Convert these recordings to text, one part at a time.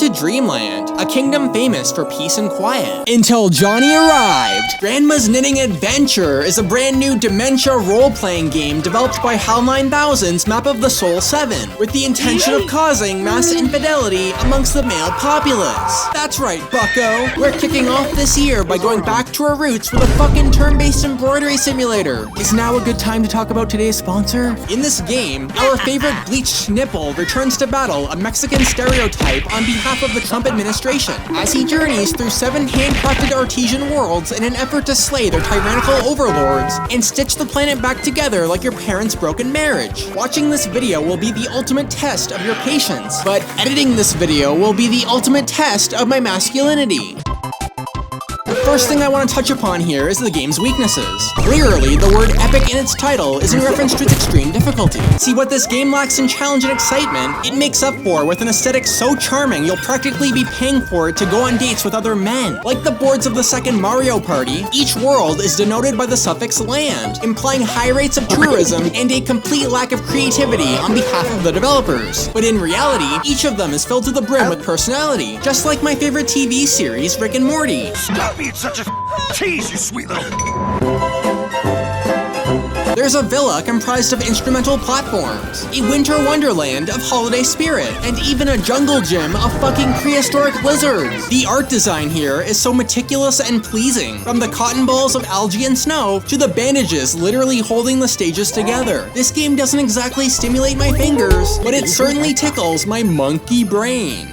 to Dreamland, a kingdom famous for peace and quiet. Until Johnny arrived! Grandma's Knitting Adventure is a brand new dementia role-playing game developed by HAL 9000's Map of the Soul 7, with the intention of causing mass infidelity amongst the male populace. That's right, bucko! We're kicking off this year by going back to our roots with a fucking turn-based embroidery simulator. Is now a good time to talk about today's sponsor? In this game, our favorite bleached nipple returns to battle a Mexican stereotype on behalf of the Trump administration, as he journeys through 7 handcrafted artesian worlds in an effort to slay their tyrannical overlords and stitch the planet back together like your parents' broken marriage. Watching this video will be the ultimate test of your patience, but editing this video will be the ultimate test of my masculinity. The first thing I want to touch upon here is the game's weaknesses. Clearly, the word epic in its title is in reference to its extreme difficulty. See, what this game lacks in challenge and excitement, it makes up for with an aesthetic so charming you'll practically be paying for it to go on dates with other men. Like the boards of the second Mario Party, each world is denoted by the suffix land, implying high rates of tourism and a complete lack of creativity on behalf of the developers. But in reality, each of them is filled to the brim with personality, just like my favorite TV series, Rick and Morty. Stop being such a tease, you sweet little... There's a villa comprised of instrumental platforms, a winter wonderland of holiday spirit, and even a jungle gym of fucking prehistoric lizards. The art design here is so meticulous and pleasing, from the cotton balls of algae and snow to the bandages literally holding the stages together. This game doesn't exactly stimulate my fingers, but it certainly tickles my monkey brain.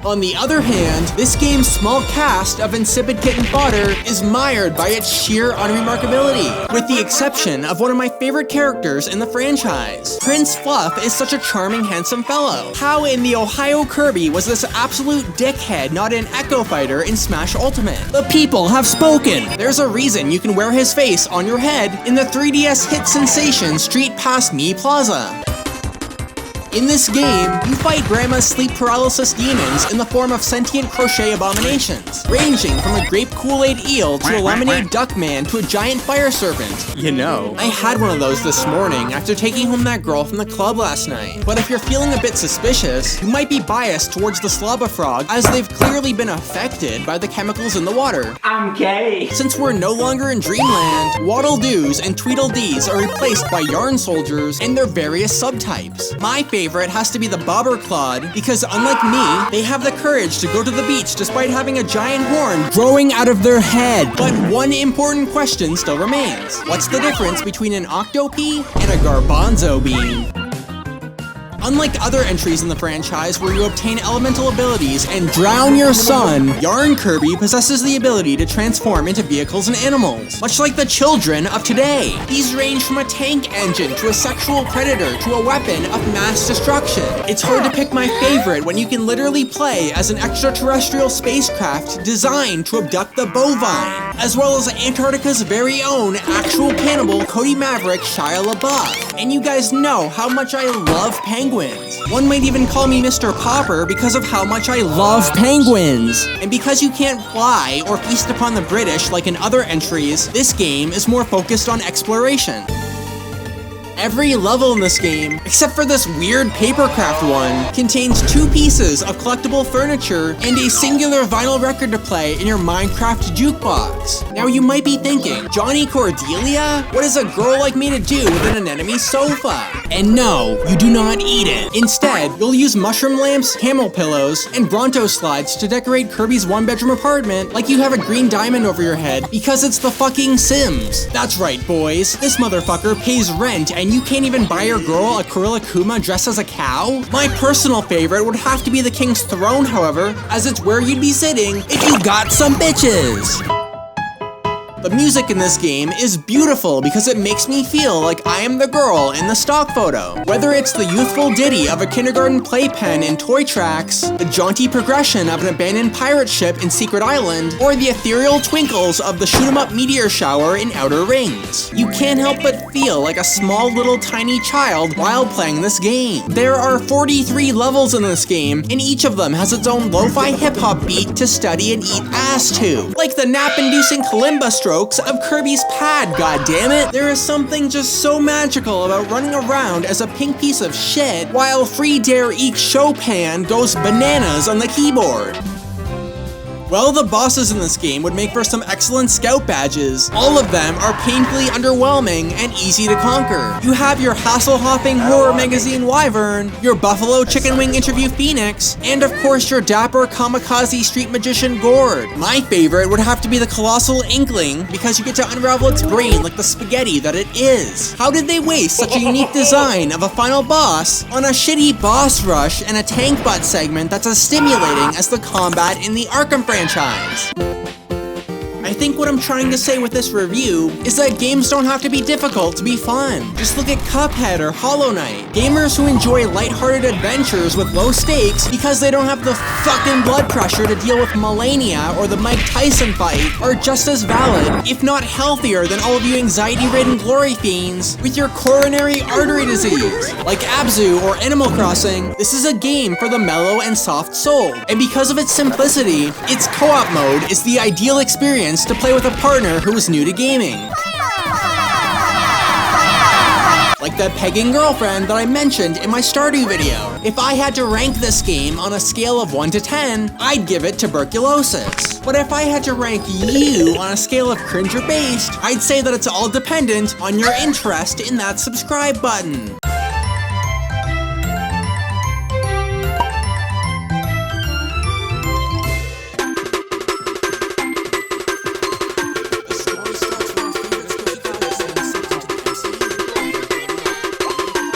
On the other hand, this game's small cast of insipid kitten fodder is mired by its sheer unremarkability, with the exception of one of my favorite characters in the franchise. Prince Fluff is such a charming, handsome fellow. How in the Ohio Kirby was this absolute dickhead not an Echo Fighter in Smash Ultimate? The people have spoken! There's a reason you can wear his face on your head in the 3DS hit sensation Street Past Me Plaza. In this game, you fight Grandma's sleep paralysis demons in the form of sentient crochet abominations, ranging from a grape Kool-Aid eel to a lemonade duck man to a giant fire serpent. You know, I had one of those this morning after taking home that girl from the club last night. But if you're feeling a bit suspicious, you might be biased towards the Slobber Frog, as they've clearly been affected by the chemicals in the water. I'm gay! Since we're no longer in Dreamland, Waddle-Doos and Tweedle-Dees are replaced by Yarn Soldiers and their various subtypes. My favorite has to be the Bobber Clawed, because unlike me, they have the courage to go to the beach despite having a giant horn growing out of their head. But one important question still remains. What's the difference between an Octopea and a Garbanzo bean? Unlike other entries in the franchise where you obtain elemental abilities and drown your son, Yarn Kirby possesses the ability to transform into vehicles and animals, much like the children of today. These range from a tank engine to a sexual predator to a weapon of mass destruction. It's hard to pick my favorite when you can literally play as an extraterrestrial spacecraft designed to abduct the bovine, as well as Antarctica's very own actual cannibal Cody Maverick Shia LaBeouf. And you guys know how much I love penguins. One might even call me Mr. Popper because of how much I love penguins. And because you can't fly or feast upon the British like in other entries, this game is more focused on exploration. Every level in this game, except for this weird papercraft one, contains 2 pieces of collectible furniture and a singular vinyl record to play in your Minecraft jukebox. Now you might be thinking, Johnny Cordelia? What is a girl like me to do with an anemone sofa? And no, you do not eat it. Instead, you'll use mushroom lamps, camel pillows, and Bronto slides to decorate Kirby's 1-bedroom apartment like you have a green diamond over your head because it's the fucking Sims. That's right, boys. This motherfucker pays rent and you can't even buy your girl a Kurilikuma dressed as a cow? My personal favorite would have to be the King's Throne, however, as it's where you'd be sitting if you got some bitches. The music in this game is beautiful because it makes me feel like I am the girl in the stock photo. Whether it's the youthful ditty of a kindergarten playpen in Toy Tracks, the jaunty progression of an abandoned pirate ship in Secret Island, or the ethereal twinkles of the shoot-'em-up meteor shower in Outer Rings, you can't help but feel like a small little tiny child while playing this game. There are 43 levels in this game, and each of them has its own lo-fi hip-hop beat to study and eat ass to, like the nap-inducing kalimba stroke strokes of Kirby's pad, goddammit! There is something just so magical about running around as a pink piece of shit while Free Dare Eek Chopin goes bananas on the keyboard. Well, the bosses in this game would make for some excellent scout badges. All of them are painfully underwhelming and easy to conquer. You have your hassle-hopping horror magazine Wyvern, your buffalo chicken wing interview Phoenix, and of course your dapper kamikaze street magician Gord. My favorite would have to be the colossal Inkling because you get to unravel its brain like the spaghetti that it is. How did they waste such a unique design of a final boss on a shitty boss rush and a tank butt segment that's as stimulating as the combat in the Arkham franchise? I think what I'm trying to say with this review is that games don't have to be difficult to be fun. Just look at Cuphead or Hollow Knight. Gamers who enjoy lighthearted adventures with low stakes because they don't have the fucking blood pressure to deal with Melania or the Mike Tyson fight are just as valid, if not healthier, than all of you anxiety-ridden glory fiends with your coronary artery disease. Like Abzu or Animal Crossing, this is a game for the mellow and soft soul. And because of its simplicity, its co-op mode is the ideal experience to play with a partner who is new to gaming. Like that pegging girlfriend that I mentioned in my Stardew video. If I had to rank this game on a scale of 1 to 10, I'd give it tuberculosis. But if I had to rank you on a scale of cringe or based, I'd say that it's all dependent on your interest in that subscribe button.